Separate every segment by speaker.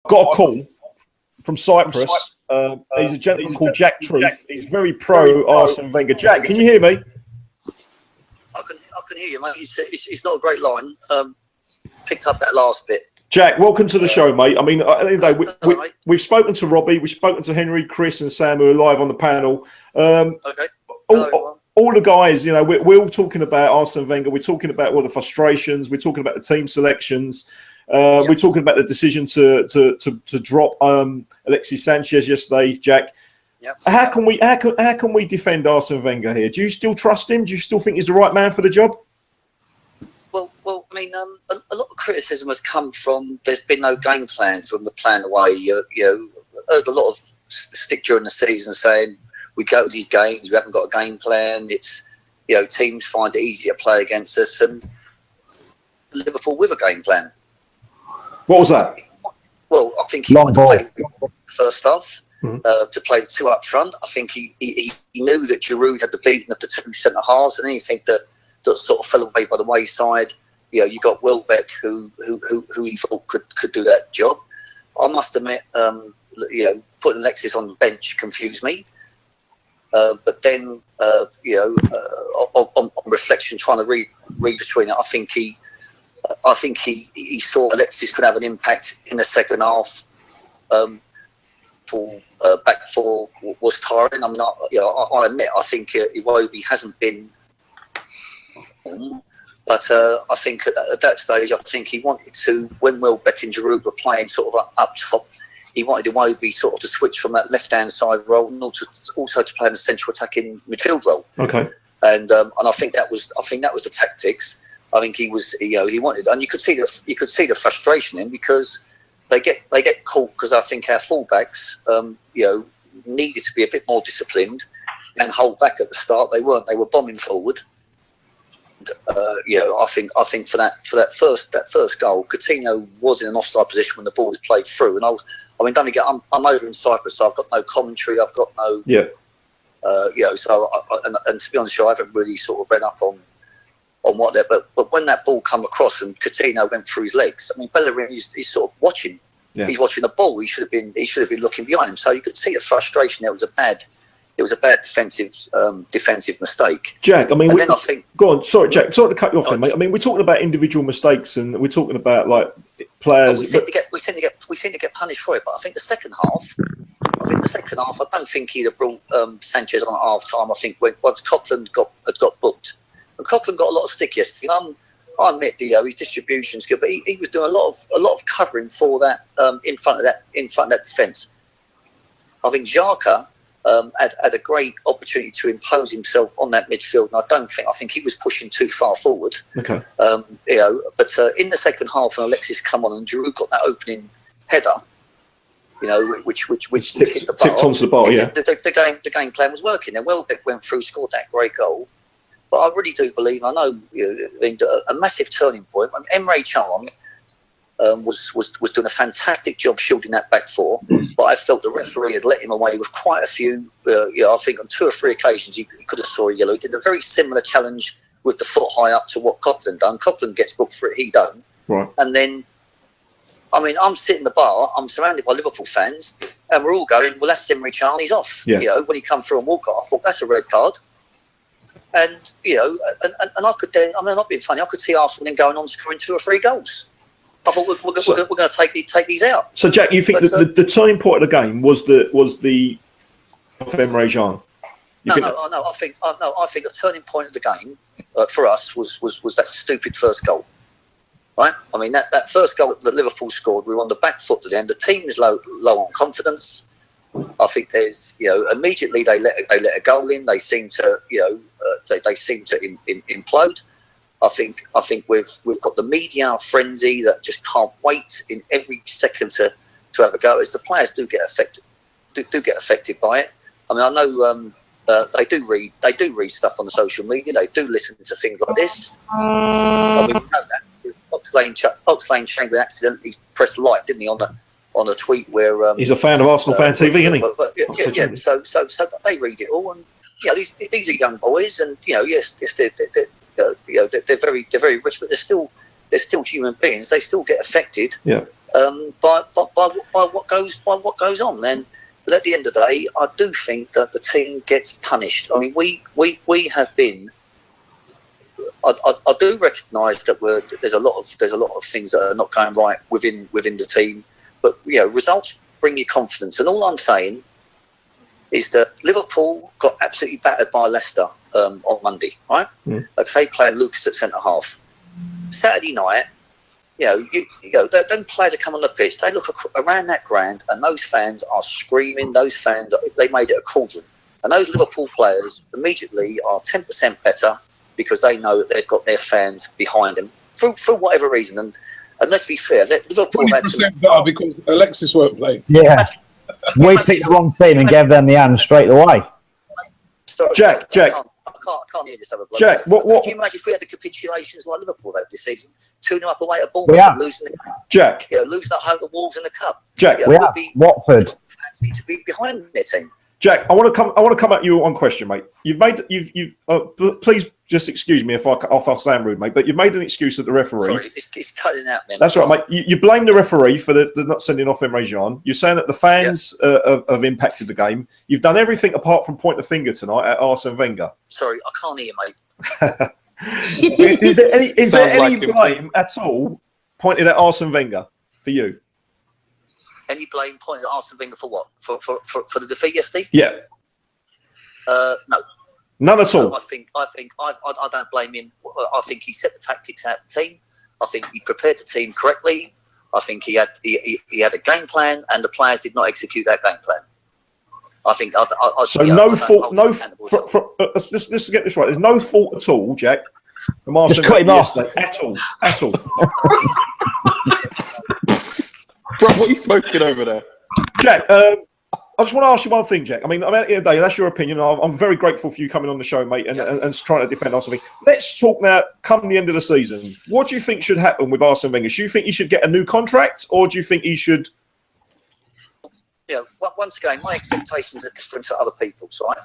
Speaker 1: got a call from Cyprus. He's a gentleman called Jack Truth. He's very pro Arsene Wenger. Jack, can you hear me?
Speaker 2: I can hear you, mate. It's not a great line. Picked up that last bit.
Speaker 1: Jack, welcome to the show, mate. I mean, at the end of the day, we've spoken to Robbie, we've spoken to Henry, Chris, and Sam, who are live on the panel.
Speaker 2: Okay.
Speaker 1: All the guys, you know, we're all talking about Arsene Wenger. We're talking about all the frustrations. We're talking about the team selections. We're talking about the decision to drop Alexis Sanchez yesterday, Jack.
Speaker 2: Yep.
Speaker 1: How can we defend Arsene Wenger here? Do you still trust him? Do you still think he's the right man for the job?
Speaker 2: Well, I mean, a lot of criticism has come from there's been no game plans from the plan away. You heard a lot of stick during the season saying we go to these games, we haven't got a game plan. It's teams find it easier to play against us, and Liverpool with a game plan.
Speaker 1: What was that?
Speaker 2: Well, I think he wanted to play the first half, to play the two up front. I think he knew that Giroud had the beating of the two centre halves, and anything that sort of fell away by the wayside. You got Welbeck, who he thought could do that job. I must admit, putting Alexis on the bench confused me. But then, on reflection, trying to read between it, I think he saw Alexis could have an impact in the second half. Back four was tiring. I mean, I admit, I think Iwobi hasn't been. But I think at that stage, I think he wanted to, when Welbeck and Giroud were playing sort of up top, he wanted Iwobi sort of to switch from that left-hand side role and also to play in the central attacking midfield role.
Speaker 1: Okay.
Speaker 2: And I think that was the tactics. I think he wanted, and you could see the frustration in, because they get caught, because I think our fullbacks needed to be a bit more disciplined and hold back at the start. They weren't. They were bombing forward. I think for that first goal, Coutinho was in an offside position when the ball was played through. And I'm over in Cyprus, so I've got no commentary. I've got no. Yeah. So and to be honest, I haven't really sort of read up on what that. But when that ball come across and Coutinho went through his legs, I mean, Bellerin he's sort of watching. Yeah. He's watching the ball. He should have been looking behind him. So you could see the frustration. It was a bad defensive mistake.
Speaker 1: Jack, I mean,
Speaker 2: I think.
Speaker 1: Go on. Sorry, Jack. Sorry to cut you off, there, mate. I mean, we're talking about individual mistakes, and we're talking about like players.
Speaker 2: We seem to get punished for it. But I think the second half, I don't think he'd have brought Sanchez on at half time. I think once Coquelin had got booked, and Coquelin got a lot of stick yesterday. I admit, his distribution's good, but he was doing a lot of covering for that in front of that defence. I think Xhaka had a great opportunity to impose himself on that midfield, and I think he was pushing too far forward.
Speaker 1: Okay.
Speaker 2: But in the second half, when Alexis come on and Giroud got that opening header, which hit the bar,
Speaker 1: tipped onto the bar, yeah.
Speaker 2: The game plan was working. And Welbeck went through, scored that great goal. But I really do believe, I know, a massive turning point. I mean, Emre Can was doing a fantastic job shielding that back four, but I felt the referee had let him away with quite a few. I think on 2 or 3 occasions he could have saw a yellow. He did a very similar challenge with the foot high up to what Coquelin done. Coquelin gets booked for it, he don't.
Speaker 1: Right.
Speaker 2: And then, I mean, I'm sitting in the bar, I'm surrounded by Liverpool fans, and we're all going, well, that's Emre Can, he's off.
Speaker 1: Yeah.
Speaker 2: When he come through and walk off, I thought that's a red card. And and I could then, I mean, I'm not being funny, I could see Arsenal then going on scoring 2 or 3 goals. I thought we're going to take these out.
Speaker 1: So, Jack, you think the turning point of the game was the of Emre Can?
Speaker 2: No. I think the turning point of the game for us was that stupid first goal. Right? I mean, that first goal that Liverpool scored, we were on the back foot at the end. The team is low on confidence. I think there's, immediately they let a goal in. They seem to, they seem to implode. I think we've got the media frenzy that just can't wait in every second to have a go. As the players do get affected by it. I mean, I know they do read stuff on the social media. They do listen to things like this. I mean, we know that. Oxlade Chamberlain accidentally pressed like, didn't he, on a tweet where
Speaker 1: he's a fan of Arsenal Fan TV, isn't
Speaker 2: he? So they read it all, and these are young boys, and yes, they're very rich, but they're still human beings. They still get affected.
Speaker 1: Yeah.
Speaker 2: by what goes on. Then, but at the end of the day, I do think that the team gets punished. I mean, we have been. I do recognise that there's a lot of things that are not going right within the team, but results bring you confidence. And all I'm saying is that Liverpool got absolutely battered by Leicester on Monday, right? Mm. Okay, playing Lucas at centre half. Saturday night, them players that come on the pitch, they look around that ground, and those fans are screaming. Those fans, they made it a cauldron, and those Liverpool players immediately are 10% better because they know that they've got their fans behind them for whatever reason. And let's be fair, Liverpool
Speaker 3: 20% better because Alexis won't play.
Speaker 4: Yeah. We picked the wrong team and gave them the hand straight away.
Speaker 1: Jack.
Speaker 2: I can't hear this other bloke.
Speaker 1: Jack, what?
Speaker 2: Could you imagine if we had the capitulations like Liverpool had this season, 2-0 up away at Bournemouth, losing the game?
Speaker 1: Jack,
Speaker 2: losing at home to Wolves in the cup.
Speaker 1: Jack,
Speaker 4: we have Watford.
Speaker 2: Fancy to be behind their team.
Speaker 1: Jack, I want to come at you with one question, mate. Please just excuse me if I sound rude, mate. But you've made an excuse at the referee.
Speaker 2: Sorry, it's cutting out, man.
Speaker 1: That's right, mate. You blame the referee for the not sending off Emre Can. You're saying that the fans have impacted the game. You've done everything apart from point the finger tonight at Arsene Wenger.
Speaker 2: Sorry, I can't hear you,
Speaker 1: mate. Is there any blame at all pointed at Arsene Wenger for you?
Speaker 2: Any blame pointed at Arsene Wenger for what? For the defeat yesterday?
Speaker 1: Yeah.
Speaker 2: No.
Speaker 1: None at all.
Speaker 2: I don't blame him. I think he set the tactics out the team. I think he prepared the team correctly. I think he had a game plan, and the players did not execute that game plan. I think. No fault. Let's get this right. There's no fault at all, Jack.
Speaker 4: Just cut him off.
Speaker 1: At all.
Speaker 5: Bro, what are you smoking over there?
Speaker 1: Jack, I just want to ask you one thing, Jack. I mean, at the end of the day, that's your opinion. I'm very grateful for you coming on the show, mate, and trying to defend Arsene Wenger. Let's talk now, come the end of the season. What do you think should happen with Arsene Wenger? Do you think he should get a new contract, or do you think he should...
Speaker 2: Once again, my expectations are different to other people's, right?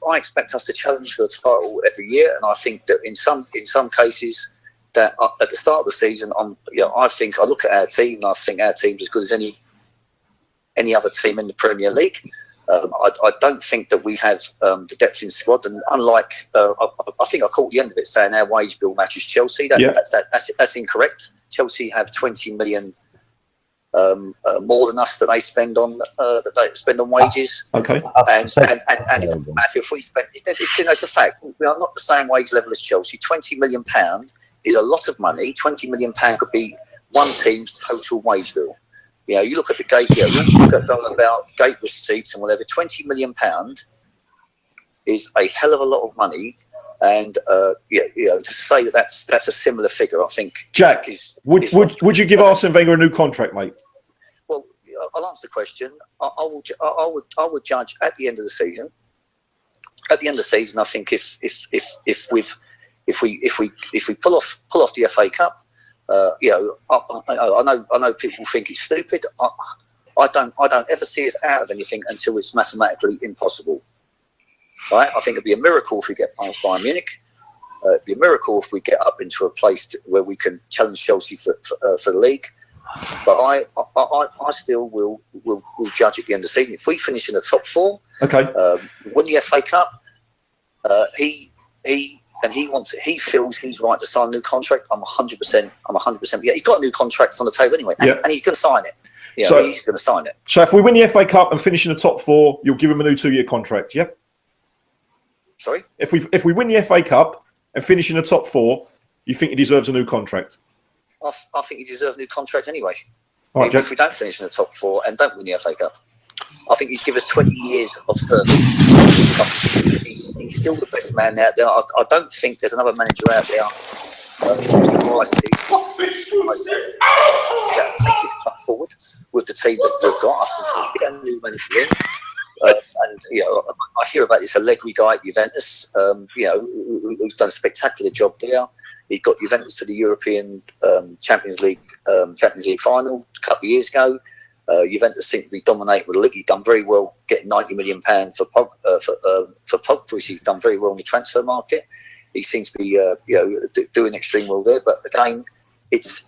Speaker 2: I expect us to challenge for the title every year, and I think that in some cases... that at the start of the season, I look at our team and I think our team's as good as any other team in the Premier League. I don't think that we have the depth in squad, and unlike I think I caught the end of it saying our wage bill matches Chelsea. That's incorrect. Chelsea have 20 million more than us that they spend on wages.
Speaker 1: Okay,
Speaker 2: and it doesn't matter if we spend. It's a fact. We are not the same wage level as Chelsea. £20 million is a lot of money. £20 million could be one team's total wage bill. You look at the gate. You look at about gate receipts and whatever. £20 million is a hell of a lot of money, and to say that's a similar figure, I think.
Speaker 1: Jack, would you give Arsene Wenger a new contract, mate?
Speaker 2: Well, I'll answer the question. I would judge at the end of the season. At the end of the season, I think if we pull off the FA Cup, I know people think it's stupid. I don't ever see us out of anything until it's mathematically impossible. Right? I think it'd be a miracle if we get past Bayern Munich. It'd be a miracle if we get up into a place where we can challenge Chelsea for the league. But I still will judge at the end of the season. If we finish in the top four, win the FA Cup, he feels he's right to sign a new contract. I'm 100%. Yeah, he's got a new contract on the table anyway, and he's going to sign it. He's going to sign it.
Speaker 1: So if we win the FA Cup and finish in the top four, you'll give him a new 2-year contract. Yeah.
Speaker 2: Sorry.
Speaker 1: If we win the FA Cup and finish in the top four, you think he deserves a new contract?
Speaker 2: I think he deserves a new contract anyway.
Speaker 1: Right,
Speaker 2: if we don't finish in the top four and don't win the FA Cup, I think he's given us 20 years of service. He's still the best man out there. I don't think there's another manager out there who I see take this club forward with the team that we've got. I think we'll get a new manager in. I hear about this Allegri guy at Juventus, who's done a spectacular job there. He got Juventus to the European Champions League final a couple of years ago. Juventus seem to be dominating with the league. He's done very well getting £90 million for Pogba. He's done very well in the transfer market. He seems to be doing extremely well there. But again, it's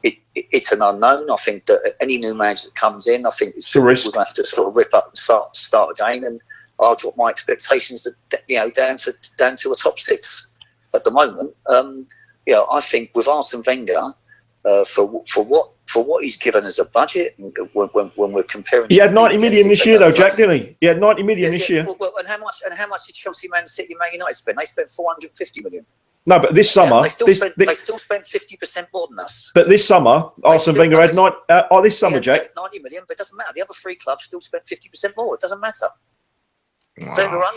Speaker 2: it's an unknown. I think that any new manager that comes in, I think
Speaker 1: it's a risk.
Speaker 2: We're going to have to sort of rip up and start again. And I'll drop my expectations down to a top 6 at the moment. I think with Arsene Wenger, for what he's given as a budget, when we're comparing,
Speaker 1: he had 90 million this year, though, Jack, didn't he? He had 90 million this year.
Speaker 2: Well, and how much did Chelsea, Man City, Man United spend? They spent 450 million.
Speaker 1: No, but this summer,
Speaker 2: they still spent 50% more than us.
Speaker 1: But this summer, Arsene Wenger had this summer, Jack,
Speaker 2: 90 million. But it doesn't matter. The other 3 clubs still spent 50% more. It doesn't matter.
Speaker 5: Wow.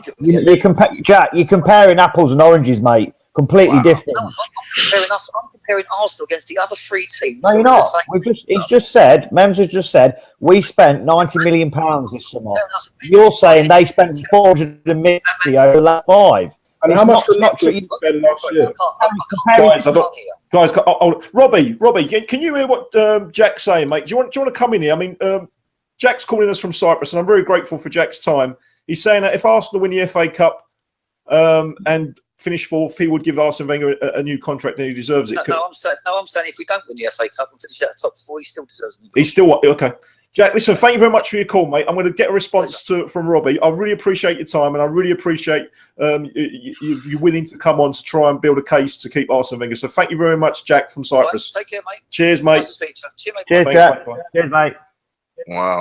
Speaker 4: Jack, you're comparing apples and oranges, mate. Completely different.
Speaker 2: No, I'm comparing Arsenal against the other 3 teams.
Speaker 4: No, you're not. He's just said, Mems has just said, we spent £90 million this summer. You're saying they spent 450 over the last 5.
Speaker 3: And how much did Leicester spend last year?
Speaker 1: Guys, Robbie, can you hear what Jack's saying, mate? Do you want to come in here? I mean, Jack's calling us from Cyprus, and I'm very grateful for Jack's time. He's saying that if Arsenal win the FA Cup and finish 4th, he would give Arsene Wenger a new contract, and he deserves it.
Speaker 2: No, I'm saying if we don't win the FA Cup and finish at the top 4, he still deserves it.
Speaker 1: He's still okay. Jack, listen, thank you very much for your call, mate. I'm going to get a response from Robbie. I really appreciate your time, and I really appreciate you willing to come on to try and build a case to keep Arsene Wenger. So thank you very much, Jack from Cyprus.
Speaker 2: Right, take care, mate.
Speaker 1: Cheers, mate.
Speaker 2: Nice to speak to you.
Speaker 4: Cheers,
Speaker 2: mate.
Speaker 4: Jack. Cheers, mate.
Speaker 5: Wow.